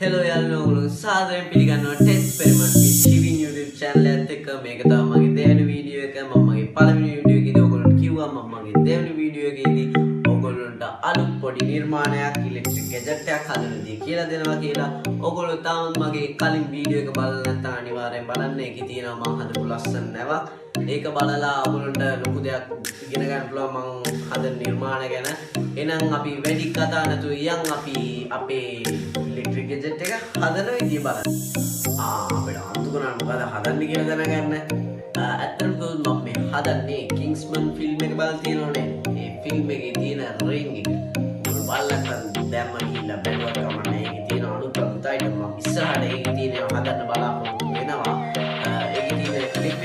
Hello යාළුවෝ සාදරයෙන් පිළිගන්නවා test experiment with Hivin YouTube channel එකත් එක්ක මේක තමයි මගේ දෙවෙනි වීඩියෝ එක මම මගේ පළවෙනි වීඩියෝ එකේදී ඔයගොල්ලන්ට කිව්වා මම මගේ දෙවෙනි වීඩියෝ එකේදී ඔයගොල්ලන්ට අලුත් පොඩි නිර්මාණයක් ඉලෙක්ට්‍රික් ගැජට් එකක් හදන්නදී කියලා දෙනවා කියලා ඔයගොල්ලෝ තාම මගේ කලින් වීඩියෝ එක බලලා නැත්නම් අනිවාර්යෙන් බලන්න ඒකේ තියෙනවා මම හදපු ලස්සන නැවක් ඒක බලලා ඔයගොල්ලන්ට ලොකු දෙයක් ඉගෙන ගන්න පුළුවන් මම හදන නිර්මාණ ගැන එහෙනම් අපි වැඩි කතා නැතුව යන් අපි අපේ ඉලෙක්ට්‍රික් ගැජට් එක හදන විදිය බලන්න. අපිට අන්තු කරන්න මොකද හදන්නේ කියලා දැනගන්න. ඇත්තටම මම මේ හදන්නේ Kingsman ෆිල්ම් එක බලලා තියෙනවනේ. ඒ ෆිල්ම් එකේ තියෙන ring එක. බලන්න දැම්ම ගිහිල්ලා බැලුවත් කමන්නේ. ඒකේ තියෙන අලුත් අයිටම් මම ඉස්සරහට ඒකේ තියෙන හදන්න බලාපොරොත්තු වෙනවා. ඒකේ තියෙන ඉලෙක්ට්‍රික්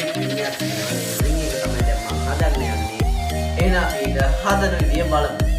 ring එක තමයි දැන් මම හදන්න යන්නේ. එහෙනම් ඒක හදන විදිය බලමු.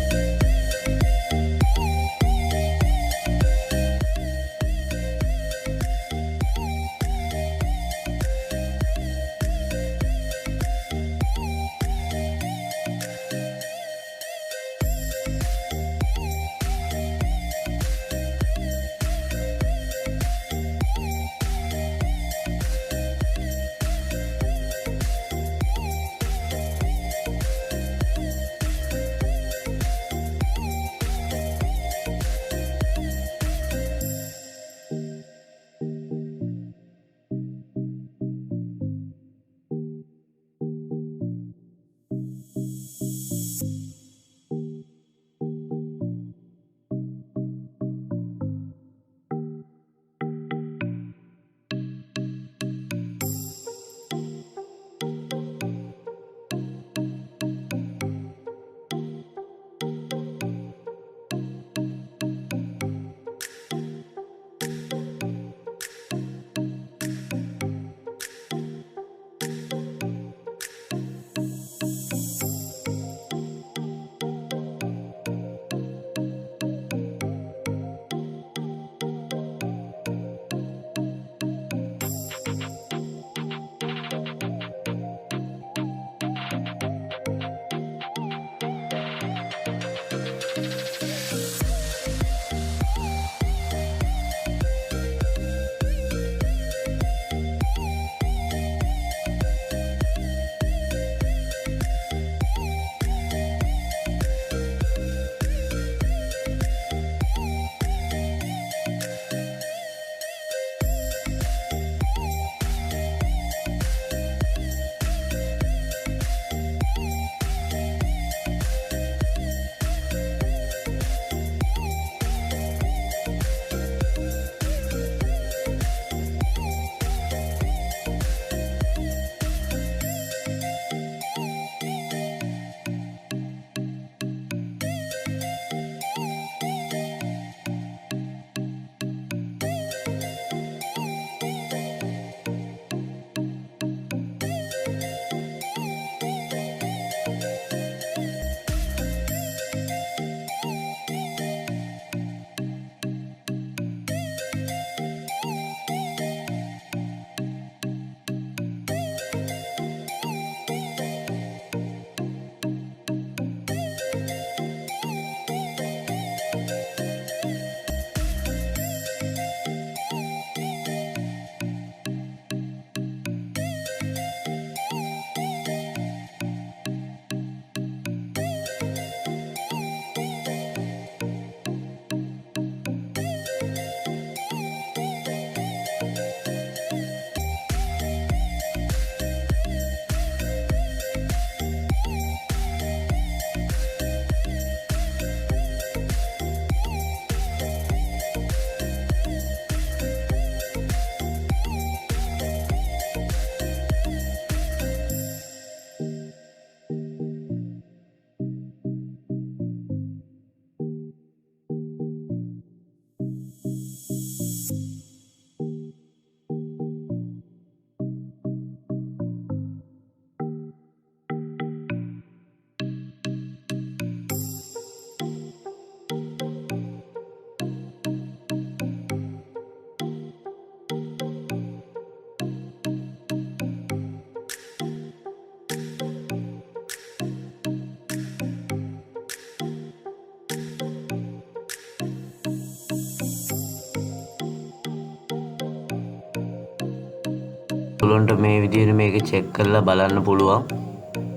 ඕගොල්ලන්ට මේ විදිහට මේක චෙක් කරලා බලන්න පුළුවන්.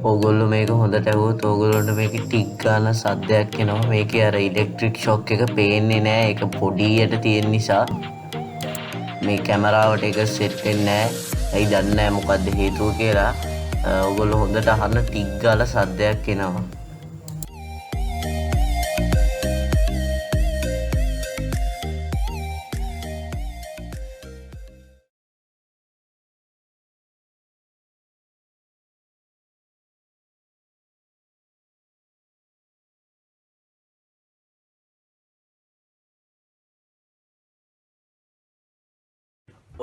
ඕගොල්ලෝ මේක හොඳට ඇහුවොත් ඕගොල්ලන්ට මේකේ ටික් ගන්න සද්දයක් එනවා. මේකේ අර ඉලෙක්ට්‍රික් ෂොක් එක පේන්නේ නැහැ. ඒක පොඩියට තියෙන නිසා මේ කැමරාවට ඒක සෙට් වෙන්නේ නැහැ. ඇයි දන්නේ නැහැ මොකද්ද හේතුව කියලා. ඕගොල්ලෝ හොඳට අහන්න ටික් ගාලා සද්දයක් එනවා.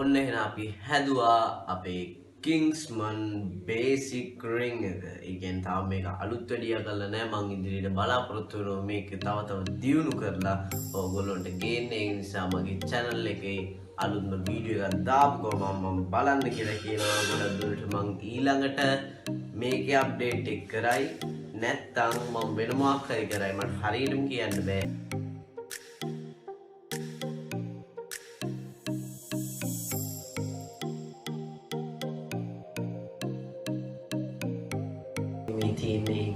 ඔන්න එහෙනම් අපි හැදුවා අපේ Kingsman Basic Ring එක. ඒ කියන්නේ තාම මේක අලුත් වැඩියා කරලා නැහැ. මං ඉදිරියට බලාපොරොත්තු වෙනවා මේක තව දියුණු කරලා ඕගොල්ලොන්ට ගේන්න. ඒ නිසා මගේ channel එකේ අලුත්ම වීඩියෝ එකක් දාපු ගමන් මම බලන්න කියලා කියනවා. ගොඩක් දුරට මං ඊළඟට මේකේ අප්ඩේට් එක කරයි. නැත්තම් මම වෙන මොකක් හරි කරයි. මට හරියටම කියන්න බෑ.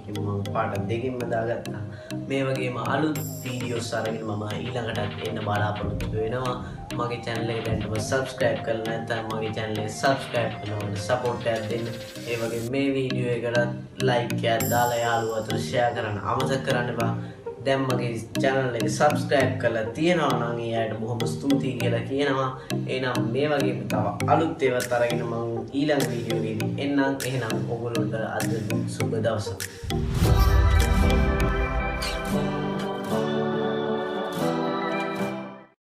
මම පාට දෙකින්ම දාගත්තා. මේ වගේම අලුත් වීඩියෝස් අරගෙන මම ඊළඟටත් එන්න බලාපොරොත්තු වෙනවා. මගේ channel එක දැන්ම subscribe කරලා නැත්නම් මගේ channel එක subscribe කරලා මට support එකක් දෙන්න. ඒ වගේ මේ වීඩියෝ එකට like එකක් දාලා යාළුවෝ අතර share කරන්න අමතක කරන්න එපා. දැන් මගේ channel එක subscribe කරලා තියෙනවා නම් ඒ අයට බොහොම ස්තුතියි කියලා කියනවා. එහෙනම් මේ වගේම තව අලුත් ඒවාත් අරගෙන මම ඊළඟ වීඩියෝ එකේදී එන්නම්. එහෙනම් ඔයගොල්ලන්ට අද සුබ දවසක්.